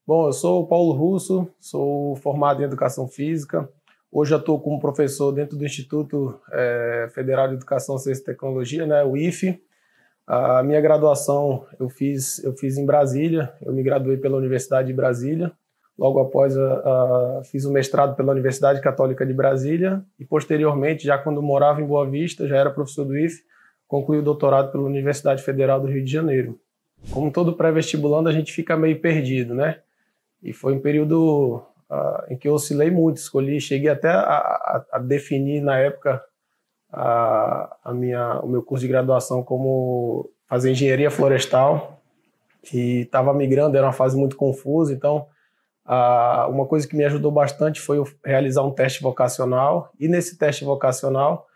Bom, eu sou o Paulo Russo, sou formado em Educação Física. Hoje atuo como professor dentro do Instituto Federal de Educação, Ciência e Tecnologia, né, o IFE. A minha graduação eu fiz em Brasília, eu me graduei pela Universidade de Brasília. Logo após, fiz o mestrado pela Universidade Católica de Brasília e, posteriormente, já quando morava em Boa Vista, já era professor do IFE, concluí o doutorado pela Universidade Federal do Rio de Janeiro. Como todo pré-vestibulando, a gente fica meio perdido, né? E foi um período em que eu oscilei muito, cheguei até a definir na época o meu curso de graduação como fazer engenharia florestal e estava migrando, era uma fase muito confusa, então uma coisa que me ajudou bastante foi eu realizar um teste vocacional, e nesse teste vocacional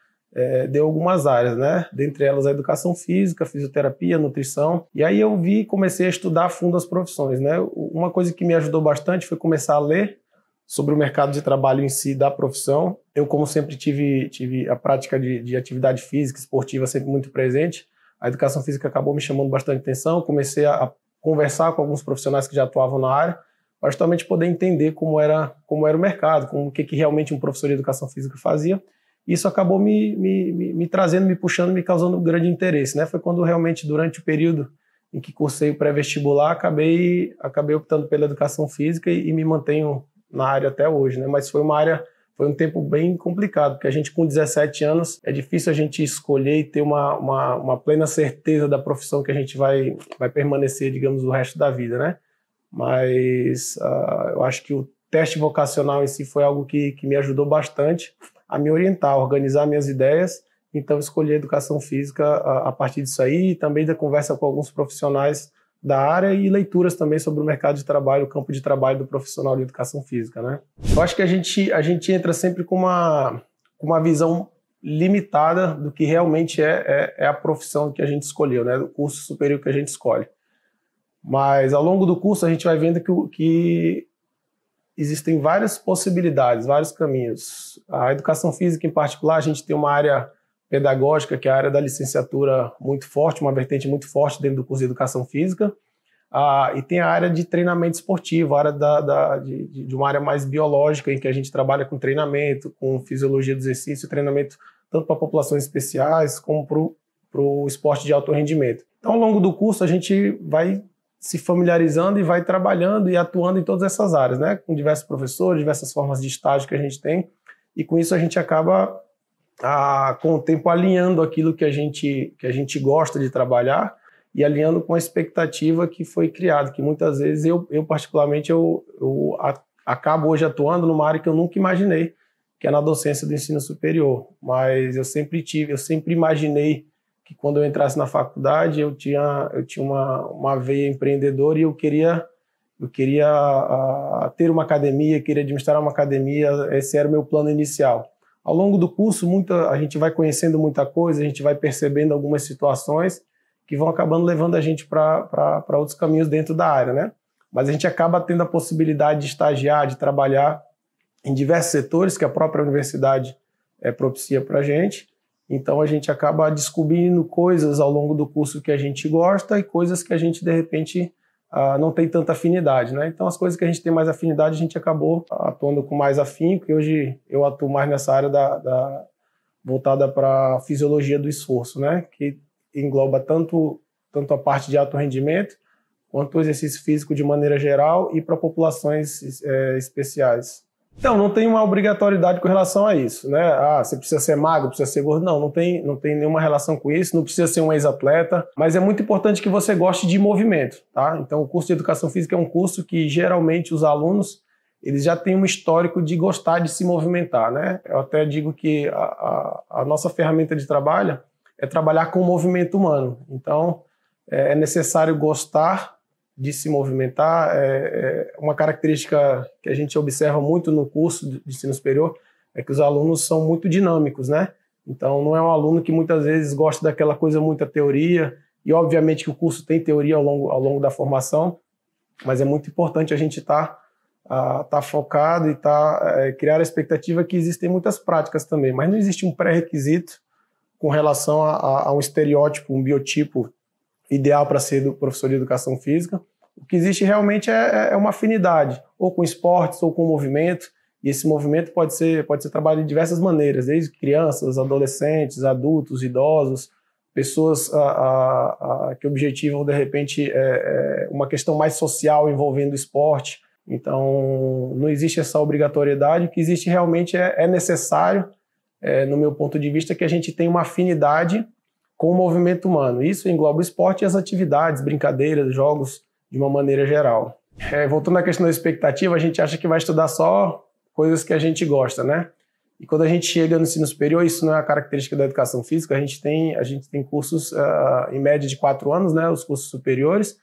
deu algumas áreas, né? Dentre elas a educação física, fisioterapia, nutrição, e aí eu comecei a estudar a fundo as profissões, né? Uma coisa que me ajudou bastante foi começar a ler sobre o mercado de trabalho em si da profissão. Eu, como sempre tive a prática de atividade física, esportiva sempre muito presente, a educação física acabou me chamando bastante atenção, comecei a conversar com alguns profissionais que já atuavam na área, para justamente poder entender como era o mercado, o que realmente um professor de educação física fazia. Isso acabou me trazendo, me puxando, me causando um grande interesse, né? Foi quando realmente, durante o período em que cursei o pré-vestibular, acabei optando pela educação física e me mantenho na área até hoje, né? Mas foi um tempo bem complicado, porque a gente com 17 anos é difícil a gente escolher e ter uma plena certeza da profissão que a gente vai permanecer, digamos, o resto da vida, né? Mas eu acho que o teste vocacional em si foi algo que me ajudou bastante a me orientar, a organizar minhas ideias. Então escolhi a educação física a partir disso aí, e também da conversa com alguns profissionais da área e leituras também sobre o mercado de trabalho, o campo de trabalho do profissional de educação física, né? Eu acho que a gente entra sempre com uma visão limitada do que realmente é a profissão que a gente escolheu, né? Do curso superior que a gente escolhe. Mas ao longo do curso a gente vai vendo que existem várias possibilidades, vários caminhos. A educação física, em particular, a gente tem uma área pedagógica, que é a área da licenciatura muito forte, uma vertente muito forte dentro do curso de educação física, e tem a área de treinamento esportivo, a área de uma área mais biológica, em que a gente trabalha com treinamento, com fisiologia do exercício, treinamento tanto para populações especiais como para o esporte de alto rendimento. Então, ao longo do curso, a gente vai se familiarizando e vai trabalhando e atuando em todas essas áreas, né? Com diversos professores, diversas formas de estágio que a gente tem, e com isso a gente acaba, com o tempo, alinhando aquilo que a gente gosta de trabalhar e alinhando com a expectativa que foi criada, que muitas vezes eu particularmente, acabo hoje atuando numa área que eu nunca imaginei, que é na docência do ensino superior, mas eu sempre imaginei que quando eu entrasse na faculdade eu tinha uma veia empreendedora e eu queria ter uma academia, queria administrar uma academia. Esse era o meu plano inicial. Ao longo do curso, a gente vai conhecendo muita coisa, a gente vai percebendo algumas situações que vão acabando levando a gente para outros caminhos dentro da área, né? Mas a gente acaba tendo a possibilidade de estagiar, de trabalhar em diversos setores que a própria universidade propicia para a gente. Então a gente acaba descobrindo coisas ao longo do curso que a gente gosta e coisas que a gente, de repente, não tem tanta afinidade, né? Então as coisas que a gente tem mais afinidade, a gente acabou atuando com mais afinco, e hoje eu atuo mais nessa área voltada para a fisiologia do esforço, né? Que engloba tanto a parte de alto rendimento quanto o exercício físico de maneira geral e para populações especiais. Então, não tem uma obrigatoriedade com relação a isso, né? Você precisa ser magro, precisa ser gordo. Não tem nenhuma relação com isso, não precisa ser um ex-atleta, mas é muito importante que você goste de movimento, tá? Então, o curso de Educação Física é um curso que, geralmente, os alunos, eles já têm um histórico de gostar de se movimentar, né? Eu até digo que a nossa ferramenta de trabalho é trabalhar com o movimento humano. Então, é necessário gostar de se movimentar. Uma característica que a gente observa muito no curso de ensino superior é que os alunos são muito dinâmicos, né? Então não é um aluno que muitas vezes gosta daquela coisa, muita teoria, e obviamente que o curso tem teoria ao longo da formação, mas é muito importante a gente tá focado e criar a expectativa que existem muitas práticas também, mas não existe um pré-requisito com relação a um estereótipo, um biotipo ideal para ser professor de educação física. O que existe realmente é uma afinidade, ou com esportes, ou com movimento, e esse movimento pode ser trabalhado de diversas maneiras, desde crianças, adolescentes, adultos, idosos, pessoas que objetivam, de repente, uma questão mais social envolvendo o esporte. Então, não existe essa obrigatoriedade, o que existe realmente é necessário, no meu ponto de vista, que a gente tenha uma afinidade com o movimento humano. Isso engloba o esporte e as atividades, brincadeiras, jogos, de uma maneira geral. Voltando à questão da expectativa, a gente acha que vai estudar só coisas que a gente gosta, né? E quando a gente chega no ensino superior, isso não é a característica da educação física, a gente tem cursos em média de 4 anos, né, os cursos superiores,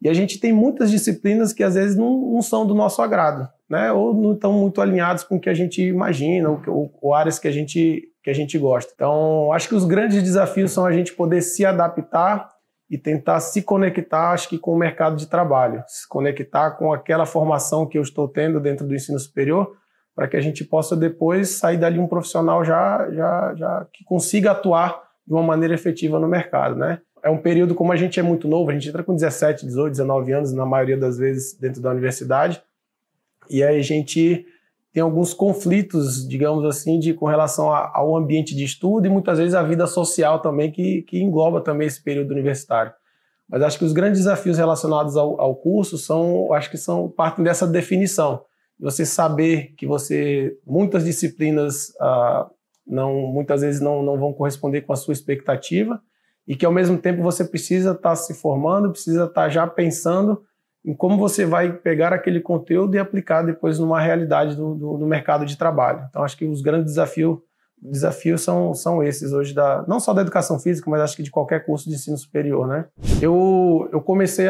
e a gente tem muitas disciplinas que às vezes não são do nosso agrado, né, ou não estão muito alinhados com o que a gente imagina, ou áreas que a gente gosta. Então, acho que os grandes desafios são a gente poder se adaptar e tentar se conectar, acho que, com o mercado de trabalho, se conectar com aquela formação que eu estou tendo dentro do ensino superior, para que a gente possa depois sair dali um profissional já que consiga atuar de uma maneira efetiva no mercado, né? É um período, como a gente é muito novo, a gente entra com 17, 18, 19 anos, na maioria das vezes, dentro da universidade, e aí a gente tem alguns conflitos, digamos assim, com relação ao ambiente de estudo e muitas vezes a vida social também, que engloba também esse período universitário. Mas acho que os grandes desafios relacionados ao curso partem dessa definição. Você saber que muitas disciplinas muitas vezes não vão corresponder com a sua expectativa e que ao mesmo tempo você precisa estar se formando, precisa estar já pensando em como você vai pegar aquele conteúdo e aplicar depois numa realidade do mercado de trabalho. Então acho que os grandes desafios são esses hoje, não só da educação física, mas acho que de qualquer curso de ensino superior, né? Eu comecei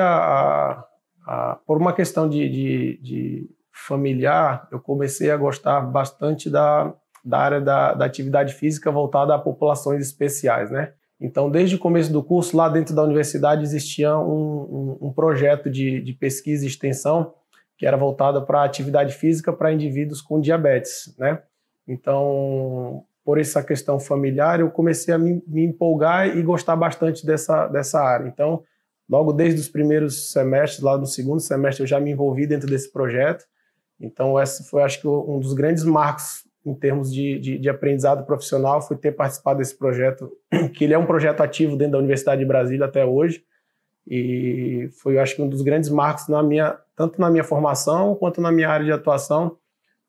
por uma questão de familiar, eu comecei a gostar bastante da área da atividade física voltada a populações especiais, né? Então, desde o começo do curso, lá dentro da universidade, existia um projeto de pesquisa e extensão que era voltado para a atividade física para indivíduos com diabetes, né? Então, por essa questão familiar, eu comecei a me empolgar e gostar bastante dessa área. Então, logo desde os primeiros semestres, lá no segundo semestre, eu já me envolvi dentro desse projeto. Então, esse foi, acho que, um dos grandes marcos em termos de aprendizado profissional, foi ter participado desse projeto, que ele é um projeto ativo dentro da Universidade de Brasília até hoje, e foi, acho que, um dos grandes marcos tanto na minha formação quanto na minha área de atuação,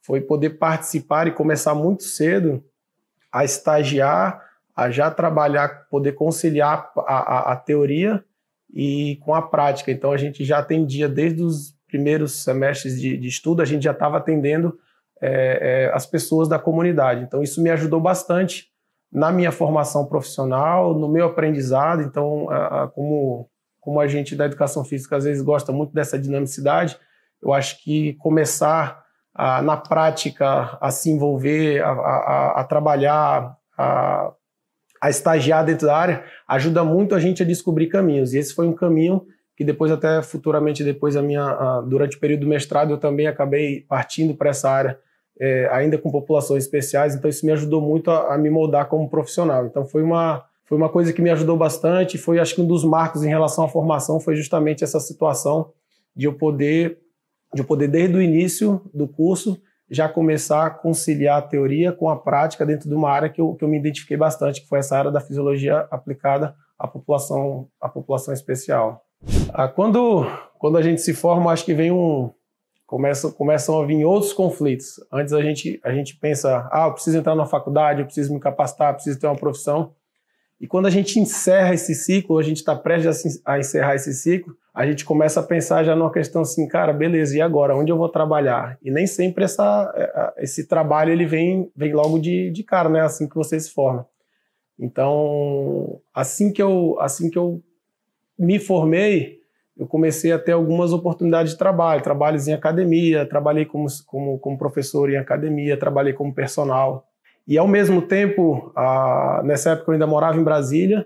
foi poder participar e começar muito cedo a estagiar, a já trabalhar, poder conciliar a teoria e com a prática. Então, a gente já atendia desde os primeiros semestres de estudo, a gente já estava atendendo as pessoas da comunidade. Então, isso me ajudou bastante na minha formação profissional, no meu aprendizado. Então, como a gente da educação física às vezes gosta muito dessa dinamicidade, eu acho que começar na prática a se envolver, a trabalhar, a estagiar dentro da área, ajuda muito a gente a descobrir caminhos. E esse foi um caminho que depois, até futuramente, durante o período do mestrado, eu também acabei partindo para essa área, ainda com populações especiais. Então isso me ajudou muito a me moldar como profissional. Então foi uma coisa que me ajudou bastante. Foi, acho que, um dos marcos em relação à formação foi justamente essa situação de eu poder desde o início do curso já começar a conciliar a teoria com a prática dentro de uma área que eu me identifiquei bastante, que foi essa área da fisiologia aplicada à população especial. Quando a gente se forma, acho que começam a vir outros conflitos. Antes a gente pensa, eu preciso entrar na faculdade, eu preciso me capacitar, eu preciso ter uma profissão. E quando a gente encerra esse ciclo, a gente está prestes a encerrar esse ciclo, a gente começa a pensar já numa questão assim, cara, beleza, e agora? Onde eu vou trabalhar? E nem sempre esse trabalho ele vem logo de cara, né? Assim que você se forma. Então, assim que eu me formei, eu comecei a ter algumas oportunidades de trabalhos em academia, trabalhei como professor em academia, trabalhei como personal. E, ao mesmo tempo, nessa época eu ainda morava em Brasília,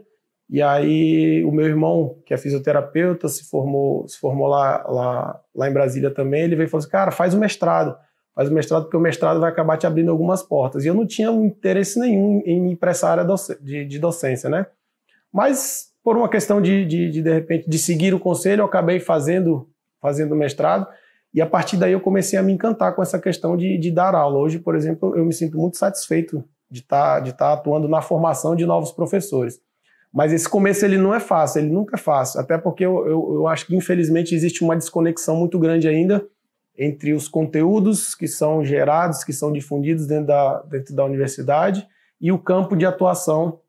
e aí o meu irmão, que é fisioterapeuta, se formou lá em Brasília também. Ele veio e falou assim, cara, faz o mestrado porque o mestrado vai acabar te abrindo algumas portas. E eu não tinha interesse nenhum em ir para essa área de docência, né? Mas, por uma questão de repente, de seguir o conselho, eu acabei fazendo fazendo mestrado, e a partir daí eu comecei a me encantar com essa questão de dar aula. Hoje, por exemplo, eu me sinto muito satisfeito de tá atuando na formação de novos professores. Mas esse começo ele não é fácil, ele nunca é fácil, até porque eu acho que infelizmente existe uma desconexão muito grande ainda entre os conteúdos que são gerados, que são difundidos dentro da universidade e o campo de atuação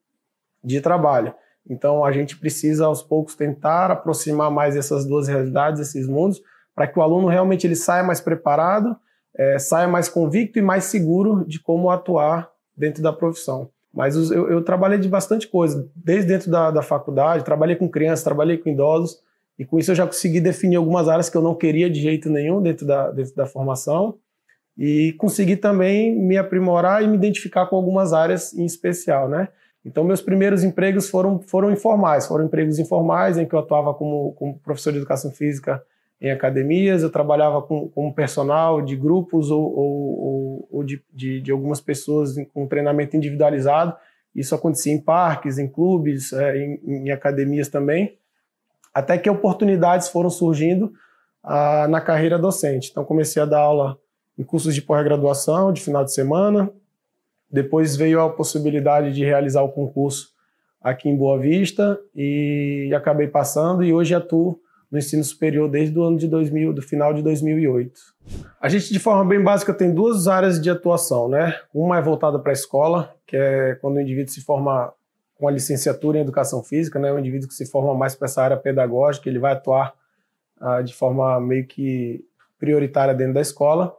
de trabalho. Então a gente precisa aos poucos tentar aproximar mais essas duas realidades, esses mundos, para que o aluno realmente ele saia mais preparado, saia mais convicto e mais seguro de como atuar dentro da profissão. Mas eu trabalhei de bastante coisa, desde dentro da faculdade, trabalhei com crianças, trabalhei com idosos, e com isso eu já consegui definir algumas áreas que eu não queria de jeito nenhum dentro da formação, e consegui também me aprimorar e me identificar com algumas áreas em especial, né? Então meus primeiros empregos foram informais, foram empregos informais em que eu atuava como professor de educação física em academias, eu trabalhava como personal de grupos ou de algumas pessoas com treinamento individualizado. Isso acontecia em parques, em clubes, em academias também, até que oportunidades foram surgindo na carreira docente. Então comecei a dar aula em cursos de pós-graduação, de final de semana, depois veio a possibilidade de realizar o concurso aqui em Boa Vista e acabei passando, e hoje atuo no ensino superior desde o ano de 2000, do final de 2008. A gente, de forma bem básica, tem duas áreas de atuação, né? Uma é voltada para a escola, que é quando o indivíduo se forma com a licenciatura em educação física, né? O indivíduo que se forma mais para essa área pedagógica, ele vai atuar de forma meio que prioritária dentro da escola.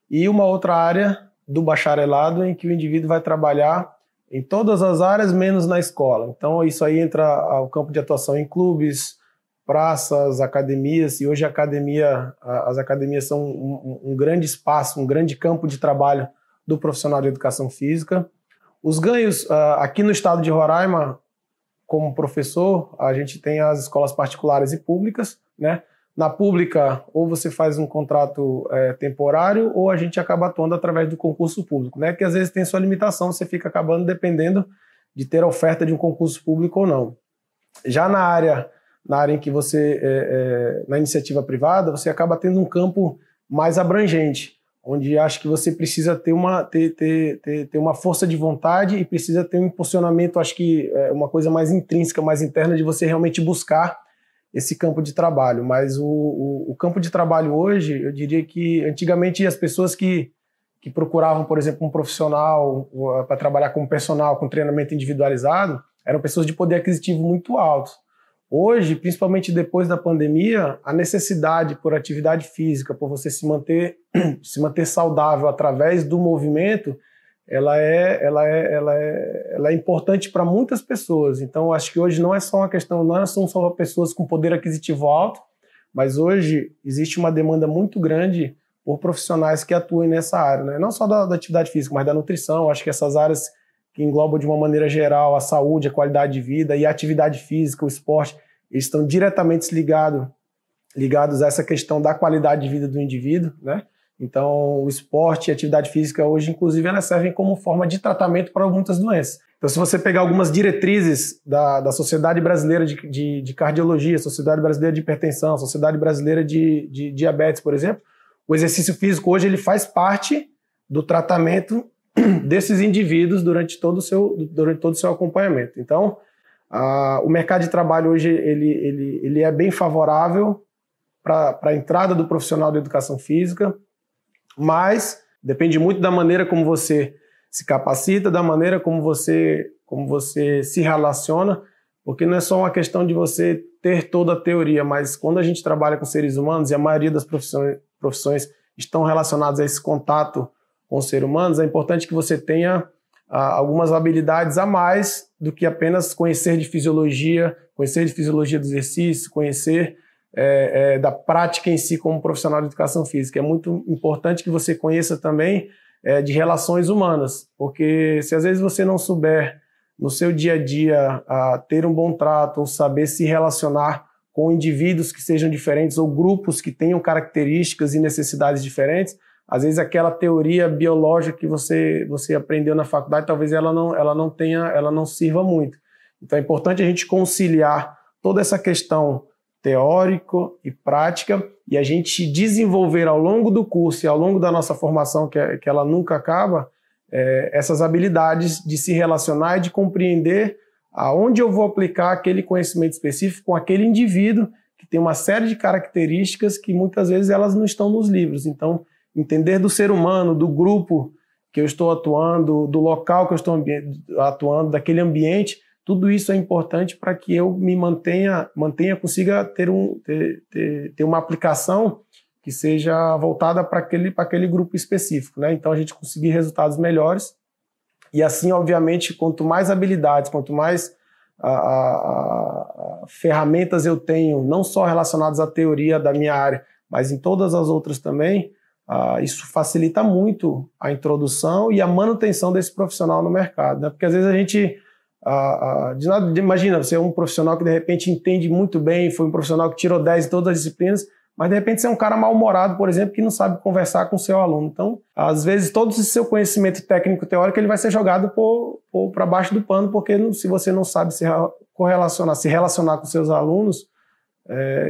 E uma outra área do bacharelado, em que o indivíduo vai trabalhar em todas as áreas, menos na escola. Então, isso aí entra o campo de atuação em clubes, praças, academias, e hoje as academias são um grande espaço, um grande campo de trabalho do profissional de educação física. Os ganhos, aqui no estado de Roraima, como professor, a gente tem as escolas particulares e públicas, né? Na pública, ou você faz um contrato temporário, ou a gente acaba atuando através do concurso público, né? Que às vezes tem sua limitação, você fica acabando dependendo de ter a oferta de um concurso público ou não. Já na área em que você, na iniciativa privada, você acaba tendo um campo mais abrangente, onde acho que você precisa ter uma força de vontade e precisa ter um impulsionamento, acho que uma coisa mais intrínseca, mais interna, de você realmente buscar esse campo de trabalho. Mas o campo de trabalho hoje, eu diria que antigamente as pessoas que procuravam, por exemplo, um profissional para trabalhar como personal, com treinamento individualizado, eram pessoas de poder aquisitivo muito alto. Hoje, principalmente depois da pandemia, a necessidade por atividade física, por você se manter saudável através do movimento, ela é importante para muitas pessoas. Então, acho que hoje não são só pessoas com poder aquisitivo alto, mas hoje existe uma demanda muito grande por profissionais que atuem nessa área, né? Não só da atividade física, mas da nutrição. Acho que essas áreas que englobam de uma maneira geral a saúde, a qualidade de vida e a atividade física, o esporte, eles estão diretamente ligados a essa questão da qualidade de vida do indivíduo, né? Então, o esporte e a atividade física hoje, inclusive, elas servem como forma de tratamento para muitas doenças. Então, se você pegar algumas diretrizes da Sociedade Brasileira de Cardiologia, Sociedade Brasileira de Hipertensão, Sociedade Brasileira de Diabetes, por exemplo, o exercício físico hoje ele faz parte do tratamento desses indivíduos durante todo o seu acompanhamento. Então, o mercado de trabalho hoje ele é bem favorável para a entrada do profissional da educação física, mas depende muito da maneira como você se capacita, da maneira como você se relaciona, porque não é só uma questão de você ter toda a teoria, mas quando a gente trabalha com seres humanos, e a maioria das profissões estão relacionadas a esse contato com os seres humanos, é importante que você tenha algumas habilidades a mais do que apenas conhecer de fisiologia do exercício, conhecer da prática em si como profissional de educação física. É muito importante que você conheça também de relações humanas, porque se às vezes você não souber no seu dia a dia ter um bom trato ou saber se relacionar com indivíduos que sejam diferentes ou grupos que tenham características e necessidades diferentes, às vezes aquela teoria biológica que você aprendeu na faculdade, talvez ela não sirva muito. Então é importante a gente conciliar toda essa questão teórico e prática, e a gente desenvolver ao longo do curso e ao longo da nossa formação, que ela nunca acaba, essas habilidades de se relacionar e de compreender aonde eu vou aplicar aquele conhecimento específico com aquele indivíduo que tem uma série de características que muitas vezes elas não estão nos livros. Então, entender do ser humano, do grupo que eu estou atuando, do local que eu estou atuando, daquele ambiente, tudo isso é importante para que eu me consiga ter uma aplicação que seja voltada para aquele grupo específico, né? Então a gente conseguir resultados melhores e assim, obviamente, quanto mais habilidades, quanto mais ferramentas eu tenho, não só relacionadas à teoria da minha área, mas em todas as outras também, isso facilita muito a introdução e a manutenção desse profissional no mercado, né? Porque às vezes a gente imagina, você é um profissional que de repente entende muito bem, foi um profissional que tirou 10 em todas as disciplinas, mas de repente você é um cara mal-humorado, por exemplo, que não sabe conversar com o seu aluno. Então, às vezes, todo esse seu conhecimento técnico teórico ele vai ser jogado para baixo do pano, porque se você não sabe se relacionar com seus alunos,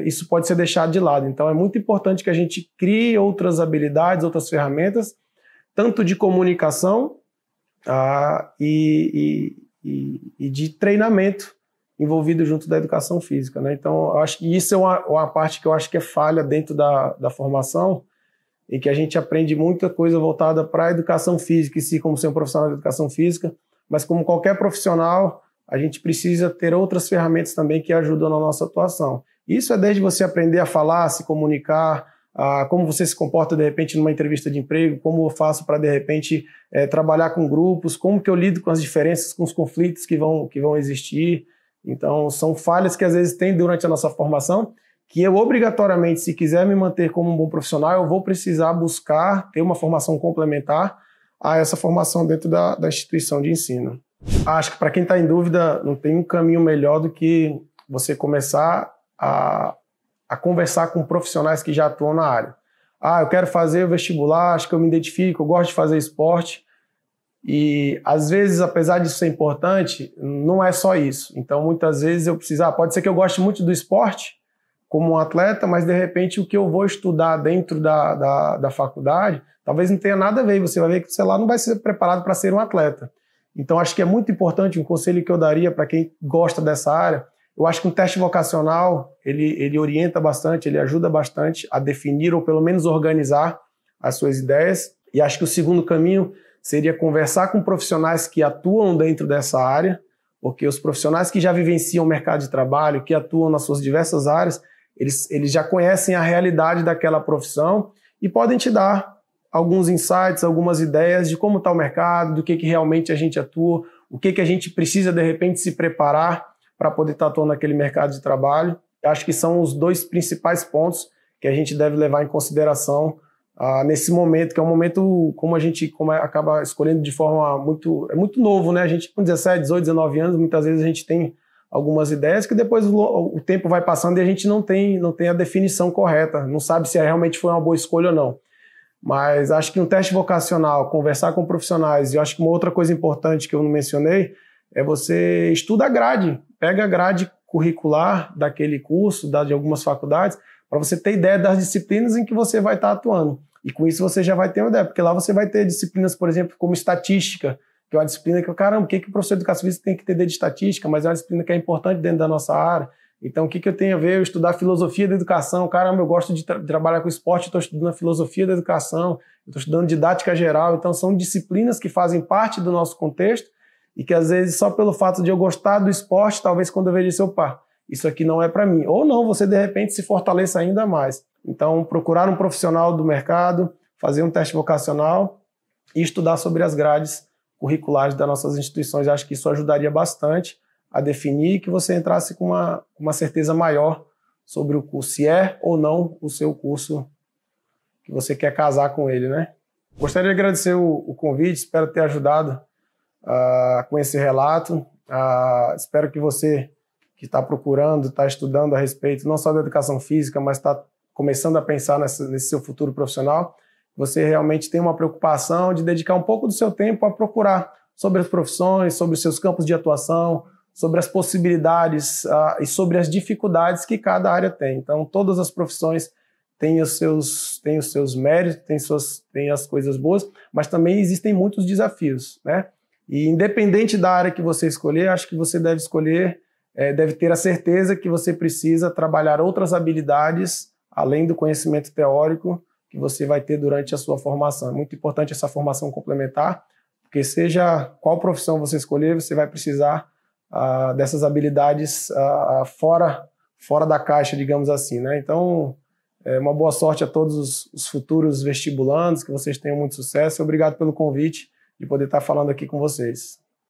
isso pode ser deixado de lado. Então, é muito importante que a gente crie outras habilidades, outras ferramentas, tanto de comunicação e de treinamento envolvido junto da educação física, né? Então, eu acho que isso é uma parte que eu acho que é falha dentro da formação, em que a gente aprende muita coisa voltada para a educação física, e sim, como ser um profissional de educação física, mas como qualquer profissional, a gente precisa ter outras ferramentas também que ajudam na nossa atuação. Isso é desde você aprender a falar, a se comunicar, como você se comporta de repente numa entrevista de emprego, como eu faço para de repente trabalhar com grupos, como que eu lido com as diferenças, com os conflitos que vão existir. Então são falhas que às vezes tem durante a nossa formação, que eu obrigatoriamente, se quiser me manter como um bom profissional, eu vou precisar buscar ter uma formação complementar a essa formação dentro da instituição de ensino. Acho que para quem está em dúvida, não tem um caminho melhor do que você começar a conversar com profissionais que já atuam na área. Eu quero fazer o vestibular, acho que eu me identifico, eu gosto de fazer esporte. E, às vezes, apesar disso ser importante, não é só isso. Então, muitas vezes eu preciso... pode ser que eu goste muito do esporte, como um atleta, mas, de repente, o que eu vou estudar dentro da faculdade, talvez não tenha nada a ver. Você vai ver que, sei lá, não vai ser preparado para ser um atleta. Então, acho que é muito importante, um conselho que eu daria para quem gosta dessa área, eu acho que um teste vocacional, ele orienta bastante, ele ajuda bastante a definir ou pelo menos organizar as suas ideias. E acho que o segundo caminho seria conversar com profissionais que atuam dentro dessa área, porque os profissionais que já vivenciam o mercado de trabalho, que atuam nas suas diversas áreas, eles já conhecem a realidade daquela profissão e podem te dar alguns insights, algumas ideias de como está o mercado, do que realmente a gente atua, o que a gente precisa, de repente, se preparar para poder estar atuando naquele mercado de trabalho. Acho que são os dois principais pontos que a gente deve levar em consideração nesse momento, que é um momento como a gente acaba escolhendo de forma muito novo, né? A gente com 17, 18, 19 anos, muitas vezes a gente tem algumas ideias que depois o tempo vai passando e a gente não tem a definição correta, não sabe se realmente foi uma boa escolha ou não. Mas acho que um teste vocacional, conversar com profissionais, e eu acho que uma outra coisa importante que eu não mencionei é você estuda a grade, pega a grade curricular daquele curso, de algumas faculdades, para você ter ideia das disciplinas em que você vai estar atuando. E com isso você já vai ter uma ideia, porque lá você vai ter disciplinas, por exemplo, como estatística, que é uma disciplina que, caramba, o que o professor de educação física tem que entender de estatística, mas é uma disciplina que é importante dentro da nossa área. Então, o que eu tenho a ver? Eu estudar filosofia da educação, caramba, eu gosto de trabalhar com esporte, estou estudando a filosofia da educação, estou estudando didática geral, então são disciplinas que fazem parte do nosso contexto e que às vezes só pelo fato de eu gostar do esporte, talvez quando eu vejo isso, isso aqui não é para mim. Ou não, você de repente se fortaleça ainda mais. Então, procurar um profissional do mercado, fazer um teste vocacional e estudar sobre as grades curriculares das nossas instituições. Eu acho que isso ajudaria bastante a definir que você entrasse com uma certeza maior sobre o curso, se é ou não o seu curso que você quer casar com ele, né? Gostaria de agradecer o convite, espero ter ajudado com esse relato. Espero que você que está procurando, está estudando a respeito não só da educação física, mas está começando a pensar nesse seu futuro profissional, você realmente tem uma preocupação de dedicar um pouco do seu tempo a procurar sobre as profissões, sobre os seus campos de atuação, sobre as possibilidades e sobre as dificuldades que cada área tem. Então, todas as profissões têm os seus méritos, têm as coisas boas, mas também existem muitos desafios, né? E independente da área que você escolher, acho que você deve escolher, deve ter a certeza que você precisa trabalhar outras habilidades, além do conhecimento teórico que você vai ter durante a sua formação. É muito importante essa formação complementar, porque seja qual profissão você escolher, você vai precisar dessas habilidades fora da caixa, digamos assim, né? Então, uma boa sorte a todos os futuros vestibulandos, que vocês tenham muito sucesso. Obrigado pelo convite de poder estar falando aqui com vocês.